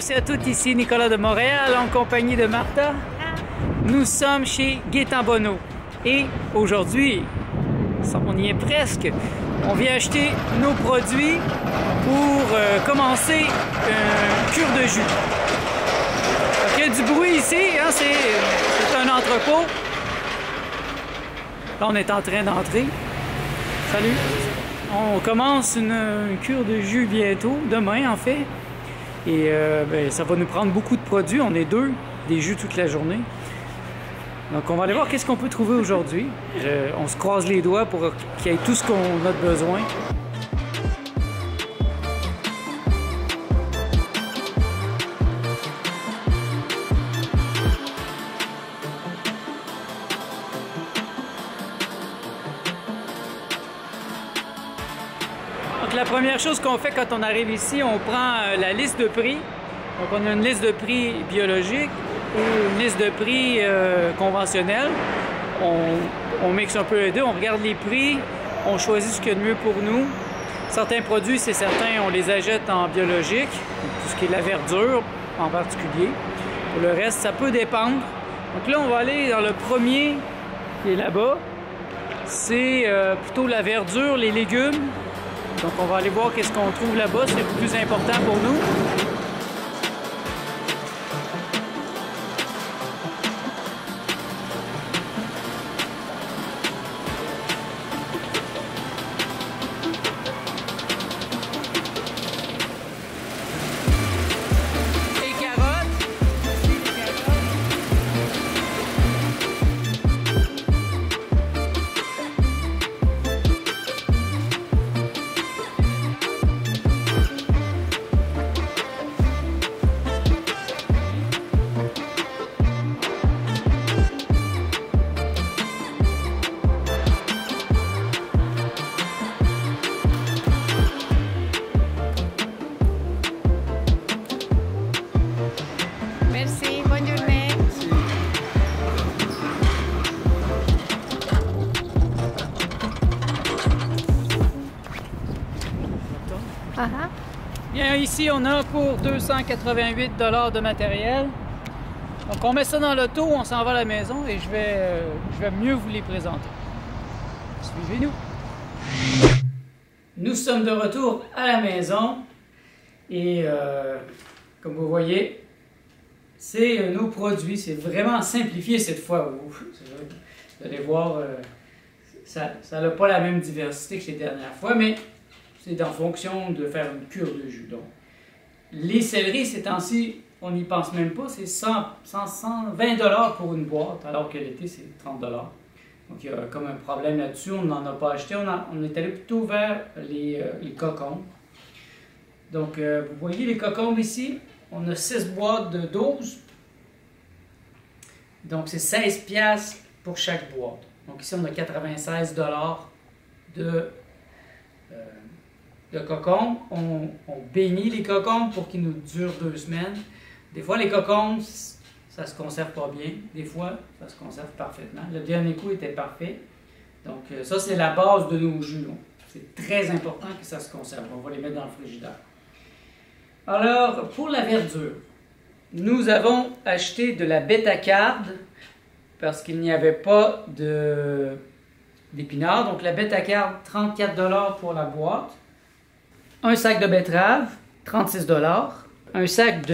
tous et à toutes, ici Nicolas de Montréal en compagnie de Martha. Nous sommes chez Gaétan Bonneau et aujourd'hui, on y est presque, on vient acheter nos produits pour commencer une cure de jus. Donc, il y a du bruit ici, hein, c'est un entrepôt. Là, on est en train d'entrer. Salut! On commence une cure de jus bientôt, demain en fait. Et ça va nous prendre beaucoup de produits. On est deux, des jus toute la journée. Donc on va aller voir qu'est-ce qu'on peut trouver aujourd'hui. On se croise les doigts pour qu'il y ait tout ce qu'on a besoin. Donc la première chose qu'on fait quand on arrive ici, on prend la liste de prix. Donc on a une liste de prix biologique et une liste de prix conventionnelle. On mixe un peu les deux, on regarde les prix, on choisit ce qu'il y a de mieux pour nous. Certains produits, c'est certain, on les achète en biologique, tout ce qui est la verdure en particulier. Pour le reste, ça peut dépendre. Donc là, on va aller dans le premier qui est là-bas. C'est plutôt la verdure, les légumes. Donc on va aller voir qu'est-ce qu'on trouve là-bas, c'est le plus important pour nous. Bien, ici, on a pour 288 $ de matériel. Donc, on met ça dans l'auto, on s'en va à la maison et je vais mieux vous les présenter. Suivez-nous. Nous sommes de retour à la maison et comme vous voyez, c'est nos produits. C'est vraiment simplifié cette fois. Vous allez voir, ça n'a pas la même diversité que les dernières fois, mais c'est en fonction de faire une cure de jus. Donc, les céleris, ces temps-ci, on n'y pense même pas, c'est 120 $ pour une boîte, alors que l'été, c'est 30 $. Donc, il y a comme un problème là-dessus, on n'en a pas acheté, on est allé plutôt vers les cocombes. Donc, vous voyez les cocombes ici, on a 6 boîtes de 12. Donc, c'est 16 $ pour chaque boîte. Donc, ici, on a 96 $ de cocombes. On bénit les cocombes pour qu'ils nous durent 2 semaines. Des fois, les cocombes, ça se conserve pas bien. Des fois, ça se conserve parfaitement. Le dernier coup était parfait. Donc, ça, c'est la base de nos jus. C'est très important que ça se conserve. On va les mettre dans le frigidaire. Alors, pour la verdure, nous avons acheté de la bêta-carde parce qu'il n'y avait pas d'épinards. Donc, la bêta-carde, 34 $ pour la boîte. Un sac de betterave, 36 $. Un sac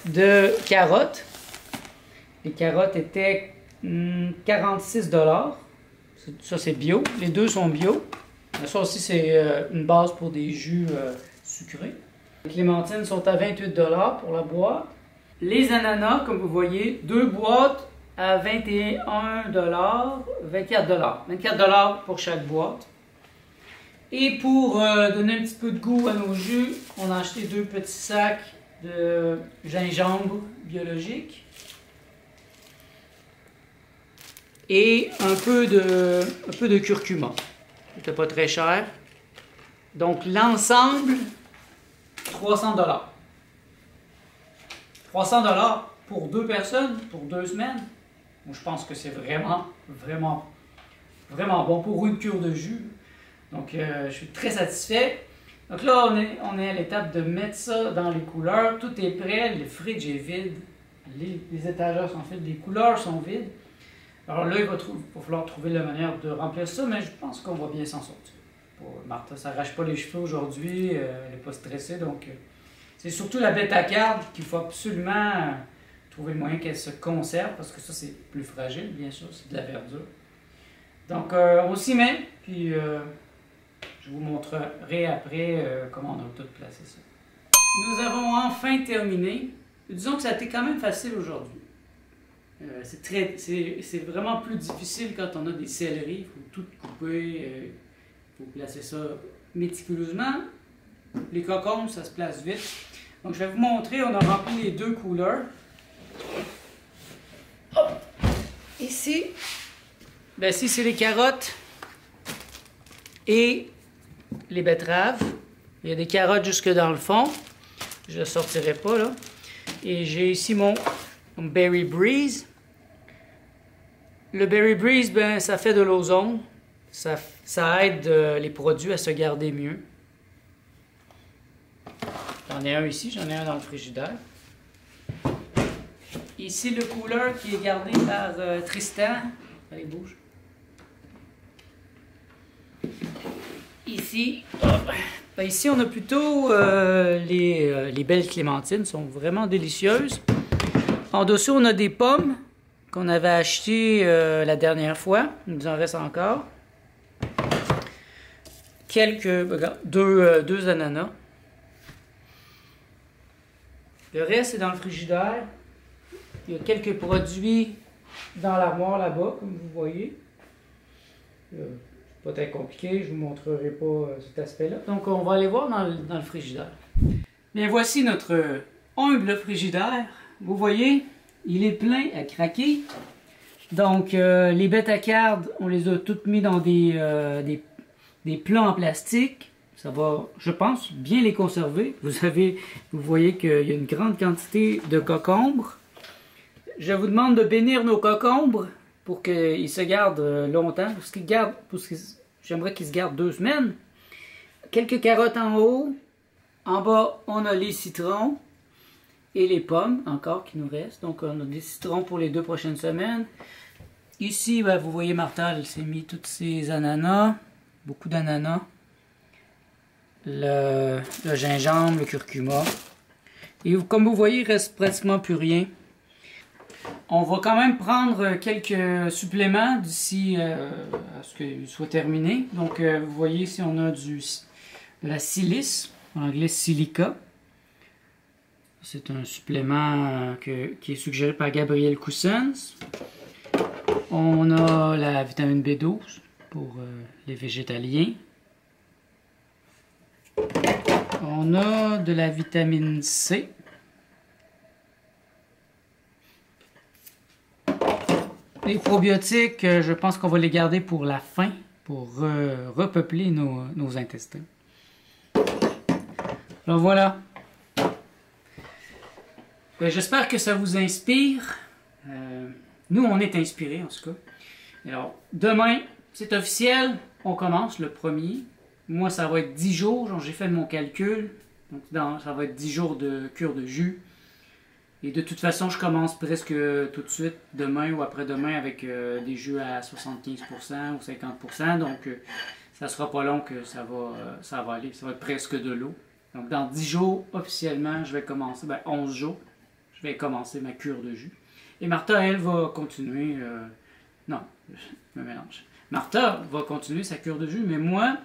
de carottes. Les carottes étaient 46 $. Ça, c'est bio. Les deux sont bio. Ça aussi, c'est une base pour des jus sucrés. Les clémentines sont à 28 $ pour la boîte. Les ananas, comme vous voyez, 2 boîtes à 21 $, 24 $. 24 $ pour chaque boîte. Et pour donner un petit peu de goût à nos jus, on a acheté 2 petits sacs de gingembre biologique. Et un peu de curcuma. C'était pas très cher. Donc l'ensemble, 300 $. 300 $ pour 2 personnes, pour 2 semaines. Moi, je pense que c'est vraiment bon pour une cure de jus. Donc, je suis très satisfait. Donc là, on est à l'étape de mettre ça dans les couleurs. Tout est prêt, le fridge est vide, les étagères sont vides, les couleurs sont vides. Alors là, il va falloir trouver la manière de remplir ça, mais je pense qu'on va bien s'en sortir. Martha ne s'arrache pas les cheveux aujourd'hui, elle n'est pas stressée, donc c'est surtout la bêta-carde qu'il faut absolument trouver le moyen qu'elle se conserve, parce que ça, c'est plus fragile, bien sûr, c'est de la verdure. Donc, on s'y met, puis je vous montrerai après comment on a tout placé ça. Nous avons enfin terminé. Disons que ça a été quand même facile aujourd'hui. C'est vraiment plus difficile quand on a des céleris. Il faut tout couper, il faut placer ça méticuleusement. Les cocombes, ça se place vite. Donc, je vais vous montrer, on a rempli les deux couleurs. Hop. Ici, ben, ici c'est les carottes et les betteraves. Il y a des carottes jusque dans le fond. Je ne le sortirai pas là. Et j'ai ici mon Berry Breeze. Le Berry Breeze, ben, ça fait de l'ozone. Ça aide les produits à se garder mieux. J'en ai un ici, j'en ai un dans le frigidaire. Ici, le cooler qui est gardé par Tristan. Allez, bouge. Ici, ben, ici, on a plutôt les belles clémentines, sont vraiment délicieuses. En dessous, on a des pommes qu'on avait achetées la dernière fois. Il nous en reste encore. Deux ananas. Le reste est dans le frigidaire. Il y a quelques produits dans l'armoire là-bas, comme vous voyez. C'est pas très compliqué, je ne vous montrerai pas cet aspect-là. Donc, on va aller voir dans le frigidaire. Bien, voici notre humble frigidaire. Vous voyez, il est plein à craquer. Donc, les bêta-cardes, on les a toutes mis dans des plats en plastique. Ça va, je pense, bien les conserver. Vous voyez qu'il y a une grande quantité de cocombres. Je vous demande de bénir nos cocombres pour qu'ils se gardent longtemps. J'aimerais qu'ils se gardent 2 semaines. Quelques carottes en haut. En bas, on a les citrons et les pommes encore qui nous restent. Donc, on a des citrons pour les 2 prochaines semaines. Ici, ben, vous voyez, Martha, elle s'est mis tous ces ananas. Beaucoup d'ananas. Le gingembre, le curcuma. Et comme vous voyez, il ne reste pratiquement plus rien. On va quand même prendre quelques suppléments d'ici à ce qu'il soit terminé. Donc, vous voyez ici, on a de la silice, en anglais silica. C'est un supplément qui est suggéré par Gabriel Coussens. On a la vitamine B12 pour les végétaliens. On a de la vitamine C. Les probiotiques, je pense qu'on va les garder pour la fin, pour repeupler nos intestins. Alors voilà. J'espère que ça vous inspire. Nous, on est inspirés en tout cas. Alors, demain, c'est officiel, on commence le 1er. Moi, ça va être 10 jours, j'ai fait mon calcul. Donc, ça va être 10 jours de cure de jus. Et de toute façon, je commence presque tout de suite, demain ou après-demain, avec des jus à 75% ou 50%. Donc, ça sera pas long que ça va aller. Ça va être presque de l'eau. Donc, dans 10 jours, officiellement, je vais commencer, 11 jours, je vais commencer ma cure de jus. Et Martha, elle, va continuer... non, je me mélange. Martha va continuer sa cure de jus, mais moi,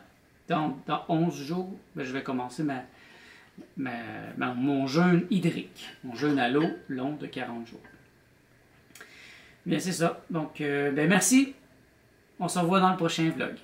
dans 11 jours, je vais commencer mon jeûne hydrique, mon jeûne à l'eau long de 40 jours. Bien, c'est ça. Donc, merci. On se revoit dans le prochain vlog.